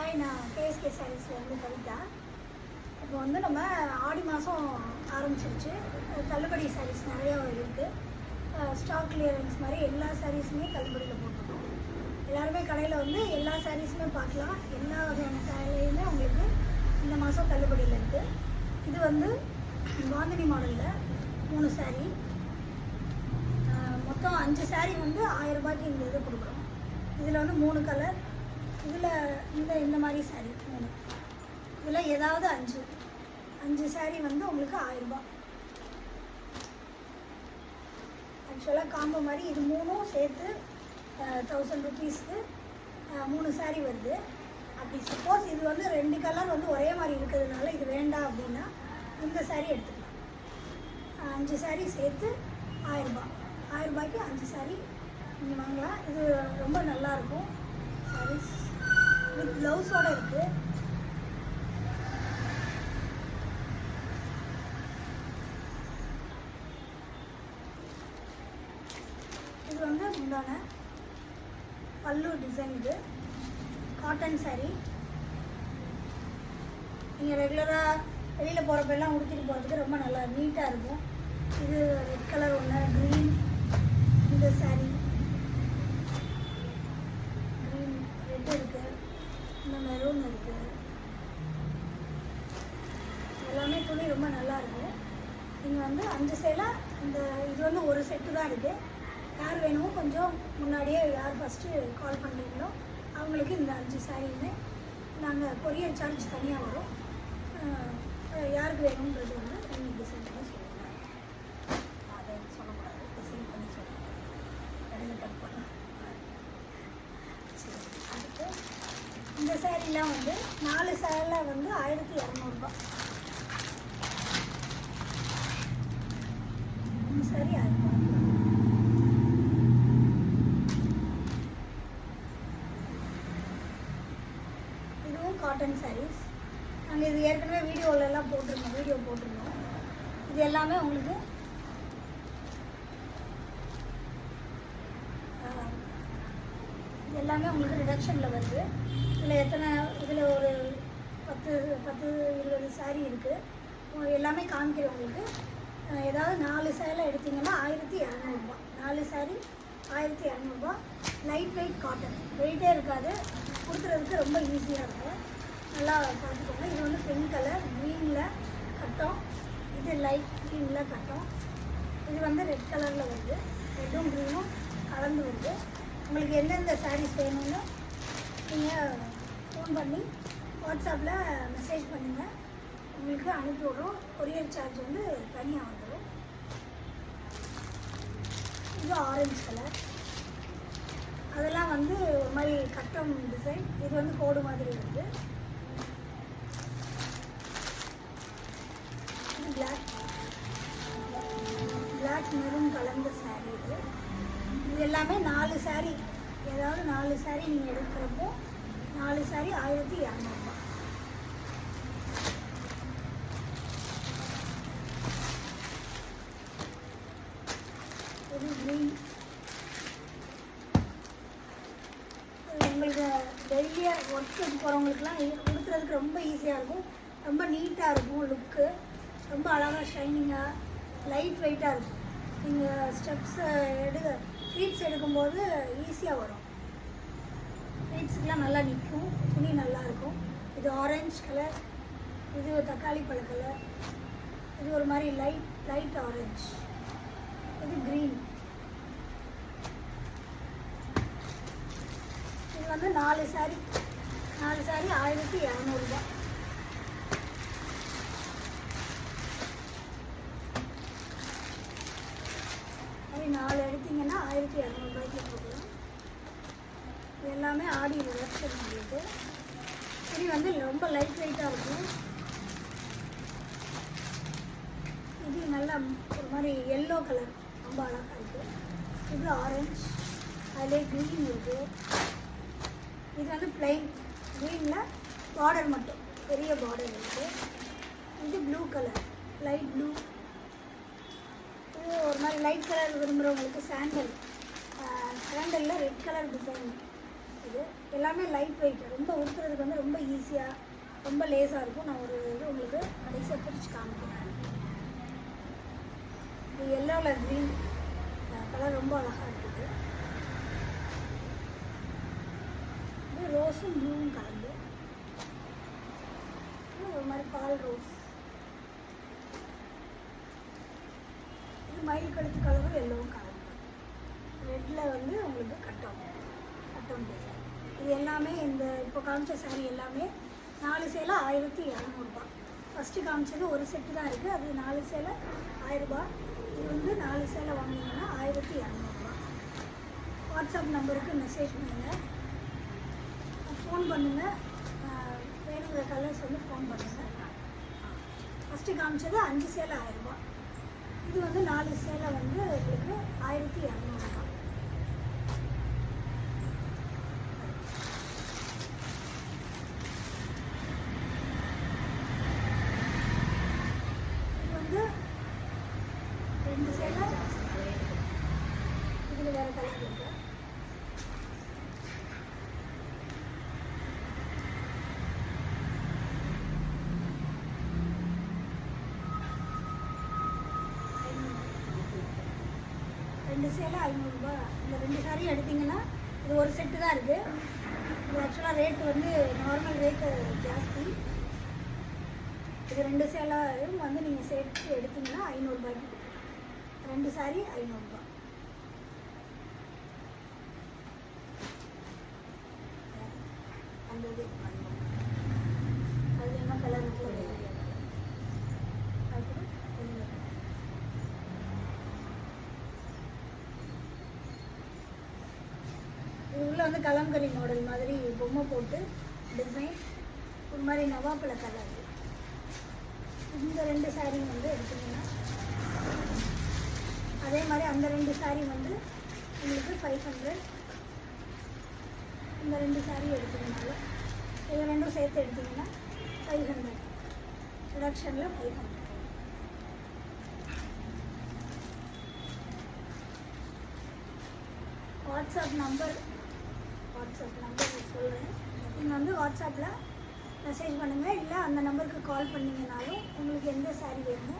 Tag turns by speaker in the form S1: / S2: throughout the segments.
S1: Hi, நான் KSK சாரீஸ்லேருந்து Kavitha. இப்போ வந்து நம்ம ஆடி மாதம் ஆரம்பிச்சிருச்சு. தள்ளுபடி சாரீஸ் நிறையா இருக்குது. ஸ்டாக் கிளியரன்ஸ் மாதிரி எல்லா சாரீஸுமே தள்ளுபடியில் போட்டிருக்கோம். எல்லாருமே கடையில் வந்து எல்லா சாரீஸுமே பார்க்கலாம். எல்லா வகையான சாரியுமே உங்களுக்கு இந்த மாதம் தள்ளுபடியில் இருக்குது. இது வந்து பாந்தினி மாடலில் 3 சாரீ, மொத்தம் 5 சாரீ வந்து 1000 ரூபாய்க்கு இந்த இது கொடுக்குறோம். இதில் வந்து 3 கலர். இதில் இந்த மாதிரி சாரீ 3, இதில் ஏதாவது 5 சாரீ வந்து உங்களுக்கு 1000 ரூபா. ஆக்சுவலாக காம்போ மாதிரி இது 3ம் சேர்த்து 1000 ருபீஸ்க்கு 3 சாரீ வருது. அப்படி சப்போஸ் இது வந்து 2 கலர் வந்து ஒரே மாதிரி இருக்கிறதுனால இது வேண்டாம் அப்படின்னா இந்த சாரீ எடுத்துக்கலாம். 5 சாரீ சேர்த்து 1000 ரூபா. 1000 ரூபாய்க்கு 5 சாரீ நீங்கள் வாங்கலாம். இது ரொம்ப நல்லாயிருக்கும். சாரீஸ் வித் ப்ளவுஸோடு இருக்குது. இது வந்து முந்தான பல்லு டிசைன். இது காட்டன் சாரீ. நீங்கள் ரெகுலராக வெளியில் போகிறப்பெல்லாம் உடுத்திட்டு போகிறதுக்கு ரொம்ப நல்லா நீட்டாக இருக்கும். இது ரெட் கலர் ஒன்று, க்ரீன், இந்த சாரீ க்ரீன், ரெட் இருக்குது, இந்த மெரூன் இருக்குது. எல்லாமே துணி ரொம்ப நல்லாயிருக்கும். நீங்கள் வந்து 5 சேலை, இந்த இது வந்து ஒரு செட்டு தான் இருக்குது. யார் வேணுமோ கொஞ்சம் முன்னாடியே யார் ஃபஸ்ட்டு கால் பண்ணுறீங்களோ அவங்களுக்கு இந்த 5 சாரியுமே நாங்கள் கொரியர் சார்ஜ் தனியாக வரும். யாருக்கு வேணுன்றது வந்து நீங்கள் டிசைன் பண்ணி சொல்லுங்கள். அதை சொல்லக்கூடாது, டிசைன் பண்ணி சொல்லுங்கள். இடையில கட் பண்ண. சரி, அடுத்து இந்த சாரீலாம் வந்து 4 சேலை வந்து 1200 ரூபா. இந்த சாரீ 1000 ரூபா. காட்டன் சாரீஸ். நாங்கள் இது ஏற்கனவே வீடியோ போட்டிருந்தோம். இது எல்லாமே உங்களுக்கு ரிடக்ஷனில் வருது. இதில் ஒரு 10-20 சாரீ இருக்குது. எல்லாமே காமிக்கிறேன் உங்களுக்கு. ஏதாவது 4 சேலை எடுத்திங்கன்னா 1200 ரூபா. 4 சாரீ 1200 ரூபா. லைட் வெயிட் காட்டன், வெயிட்டே இருக்காது, கொடுக்குறதுக்கு ரொம்ப ஈஸியாக இருக்கும். நல்லா பார்த்துக்கோங்க. இது வந்து பிங்க் கலர், க்ரீனில் கட்டம். இது லைட் க்ரீனில் கட்டம். இது வந்து ரெட் கலரில் வருது. ரெட்டும் க்ரீனும் கலந்து வருது. உங்களுக்கு எந்தெந்த சாரீஸ் வேணும்னு நீங்கள் ஃபோன் பண்ணி வாட்ஸ்அப்பில் மெசேஜ் பண்ணுங்கள். உங்களுக்கு அனுப்பி விட்றோம். கொரியர் சார்ஜ் வந்து தனியாக வந்துடும். இது ஆரஞ்சு கலர். அதெல்லாம் வந்து ஒரு மாதிரி கட்டம் டிசைன். இது வந்து கோடு மாதிரி வருது. இது பிளாக் மெரூன் கலந்த சாரீ. இது எல்லாமே 4 சாரீ. ஏதாவது 4 சாரீ நீங்கள் எடுக்கிறப்போ 4 சாரீ 1200 ரூபா. இது க்ரீன். உங்களுக்கு டெய்லியாக ஒர்க்கு போகிறவங்களுக்குலாம் கொடுக்குறதுக்கு ரொம்ப ஈஸியாக இருக்கும். ரொம்ப நீட்டாக இருக்கும். லுக்கு ரொம்ப அழகாக ஷைனிங்காக லைட் வெயிட்டாக இருக்கும். நீங்கள் ஸ்டெப்ஸ் ப்ளீட்ஸ் எடுக்கும்போது ஈஸியாக வரும். ப்ளீட்ஸுக்கெலாம் நல்லா நிற்கும். துணி நல்லாயிருக்கும். இது ஆரஞ்சு கலர். இது தக்காளி பழ கலர். இது ஒரு மாதிரி லைட் ஆரஞ்சு. இது க்ரீன். இது வந்து 4 சாரீ 1200 ரூபா. அது 4 எடுத்திங்கன்னா 1200 ரூபாய்க்கு போகலாம். இது எல்லாமே ஆடி ரிடக்ஷன் பண்ணிட்டு. இது வந்து ரொம்ப லைட் வெயிட்டாக இருக்கும். இது நல்லா ஒரு மாதிரி எல்லோ கலர், ரொம்ப அழகாக இருக்குது. இது ஆரஞ்சு, அதிலே க்ரீன் இருக்குது. இது வந்து பிளைன் க்ரீனில் பார்டர் மட்டும், பெரிய பார்டர் இருக்குது. இது ப்ளூ கலர், லைட் ப்ளூ. இது ஒரு மாதிரி லைட் கலர் விரும்புகிறவங்களுக்கு சாண்டலில் ரெட் கலர் டிசைன் இது. எல்லாமே லைட் வெயிட், ரொம்ப உடுத்துறதுக்கு வந்து ரொம்ப ஈஸியாக ரொம்ப லேஸாக இருக்கும். நான் ஒரு இது உங்களுக்கு கடைசியாக பிரித்து காமிக்கிறேன். இது எல்லோவில் க்ரீன் கலர் ரொம்ப அழகாக இருக்குது. இது ரோஸும் ப்ளூவும் கலந்து ஒரு மாதிரி பால் ரோஸ். இது மயில் கழுத்து கலரும் எல்லோவும் கலந்து ரெட்டில் வந்து உங்களுக்கு கட்டம் டிசைன். இது எல்லாமே இந்த இப்போ காமிச்ச சாரீ எல்லாமே 4 சேலை 1200 ஃபஸ்ட்டு காமிச்சது ஒரு செட்டு தான் இருக்குது, அது 4 சேலை 1000. இது வந்து 4 சேலை வாங்கினீங்கன்னா 1200. வாட்ஸ்அப் நம்பருக்கு மெசேஜ் பண்ணுங்கள், ஃபோன் பண்ணுங்கள், வேணுங்கிற கலர்ஸ் வந்து ஃபோன் பண்ணுங்கள். ஃபஸ்ட்டு காமிச்சது 5 சேலை 1000. இது வந்து 4 சேலை வந்து உங்களுக்கு 1200. இது வந்து 2 சேலை, இதில் வேறு கலர் இருக்கு. ரெண்டு சேலை 500. இந்த 2 சாரீ எடுத்திங்கன்னா இது ஒரு செட்டு தான் இருக்குது. இது ஆக்சுவலாக ரேட்டு வந்து நார்மல் ரேட்டு ஜாஸ்தி. இது 2 சேலையும் வந்து நீங்கள் சேர்த்து எடுத்திங்கன்னா 500 2 சாரீ 500. அந்த இது அது என்ன கலர் இருக்குது. இது உள்ள வந்து கலம்கரி மாடல் மாதிரி பொம்மை போட்டு டிசைன் ஒரு மாதிரி நவாப்பழ கலர். இந்த 2 சாரீ வந்து எடுத்திங்கன்னா அதே மாதிரி அந்த 2 சாரீ வந்து உங்களுக்கு 500. இந்த 2 சாரீ எடுத்திங்கனால இது ரெண்டும் சேர்த்து எடுத்திங்கன்னா 500. ரிடக்ஷனில் 500. வாட்ஸ்அப் நம்பர் சொல்கிறேன். நீங்கள் வந்து வாட்ஸ்அப்பில் மெசேஜ் பண்ணுங்கள், இல்லை அந்த நம்பருக்கு கால் பண்ணிங்கனாலும் உங்களுக்கு எந்த சாரீ வேணுமோ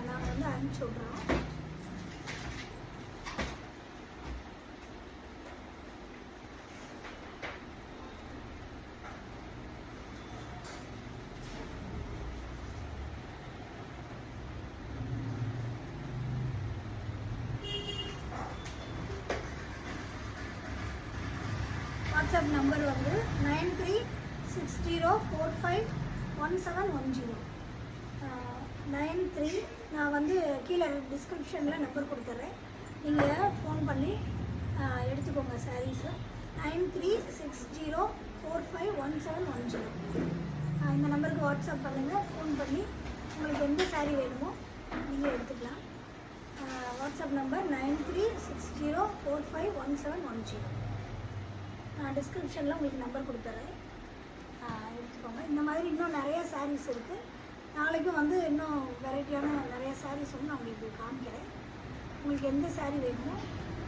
S1: நாங்கள் வந்து அனுப்பிச்சி விட்றோம். வாட்ஸ்அப் நம்பர் வந்து 9360451710. 93 நான் வந்து கீழே டிஸ்கிரிப்ஷனில் நம்பர் கொடுத்துட்றேன், நீங்கள் ஃபோன் பண்ணி எடுத்துக்கோங்க சாரீஸு. 9360451710. இந்த நம்பருக்கு வாட்ஸ்அப் பண்ணுங்கள், ஃபோன் பண்ணி உங்களுக்கு எந்த சாரீ வேணுமோ நீங்கள் எடுத்துக்கலாம். WhatsApp number 9360451710. நான் டிஸ்கிரிப்ஷனில் உங்களுக்கு நம்பர் கொடுத்துட்றேன், எடுத்துக்கோங்க. இந்த மாதிரி இன்னும் நிறைய சாரீஸ் இருக்குது. நாளைக்கும் வந்து இன்னும் வெரைட்டியான நிறைய சாரீஸ் வந்து நான் உங்களுக்கு காமிக்கிறேன். உங்களுக்கு எந்த சாரீ வேணுமோ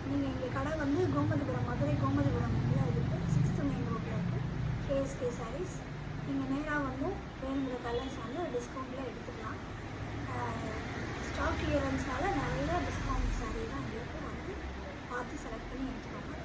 S1: நீங்கள் எங்கள் கடை வந்து கோமதிபுரம், மதுரை கோமதிபுரம் இருக்குது, 6th மெயின் ரோட்டில் இருக்குது, KSK சாரீஸ். நீங்கள் நேராக வந்து வேணுங்கிற கலர்ஸ் வந்து டிஸ்கவுண்ட்டில் எடுத்துக்கலாம். ஸ்டாக் கிளியரன்ஸ்னால நிறைய டிஸ்கவுண்ட் சாரீ தான் இருக்குது, வந்து பார்த்து செலக்ட் பண்ணி எடுத்துக்கோங்க.